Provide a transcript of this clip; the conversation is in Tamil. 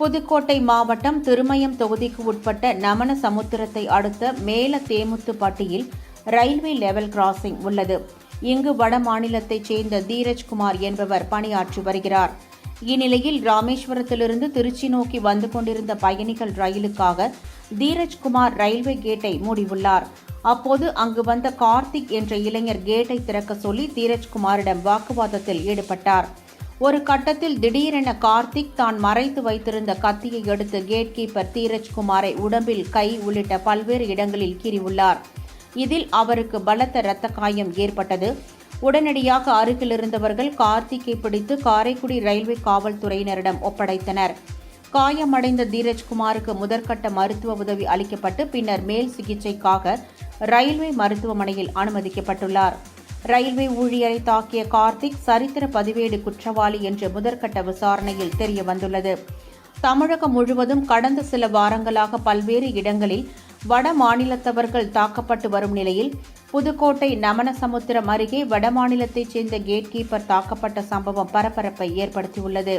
புதுக்கோட்டை மாவட்டம் திருமயம் தொகுதிக்கு உட்பட்ட நமனசமுத்திரத்தை அடுத்த மேல தேமுத்துப்பட்டியில் ரயில்வே லெவல் கிராசிங் உள்ளது. இங்கு வட மாநிலத்தைச் சேர்ந்த தீரஜ்குமார் என்பவர் பணியாற்றி வருகிறார். இந்நிலையில் ராமேஸ்வரத்திலிருந்து திருச்சி நோக்கி வந்து கொண்டிருந்த பயணிகள் ரயிலுக்காக தீரஜ்குமார் ரயில்வே கேட்டை மூடியுள்ளார். அப்போது அங்கு வந்த கார்த்திக் என்ற இளைஞர் கேட்டை திறக்க சொல்லி தீரஜ்குமாரிடம் வாக்குவாதத்தில் ஈடுபட்டார். ஒரு கட்டத்தில் திடீரென கார்த்திக் தான் மறைத்து வைத்திருந்த கத்தியை எடுத்து கேட் கீப்பர் தீரஜ்குமாரை உடம்பில், கை உள்ளிட்ட பல்வேறு இடங்களில் கீறியுள்ளார். இதில் அவருக்கு பலத்த இரத்த காயம் ஏற்பட்டது. உடனடியாக அருகில் இருந்தவர்கள் கார்த்திக்கை பிடித்து காரைக்குடி ரயில்வே காவல்துறையினரிடம் ஒப்படைத்தனர். காயமடைந்த தீரஜ்குமாருக்கு முதற்கட்ட மருத்துவ உதவி அளிக்கப்பட்டு பின்னர் மேல் சிகிச்சைக்காக ரயில்வே மருத்துவமனையில் அனுமதிக்கப்பட்டுள்ளார். ரயில்வே ஊழியரை தாக்கிய கார்த்திக் சரித்திர பதிவேடு குற்றவாளி என்று முதற்கட்ட விசாரணையில் தெரியவந்துள்ளது. தமிழகம் முழுவதும் கடந்த சில வாரங்களாக பல்வேறு இடங்களில் வட மாநிலத்தவர்கள் தாக்கப்பட்டு வரும் நிலையில் புதுக்கோட்டை நமனசமுத்திரம் அருகே வடமாநிலத்தைச் சேர்ந்த கேட் கீப்பர் தாக்கப்பட்ட சம்பவம் பரபரப்பை ஏற்படுத்தியுள்ளது.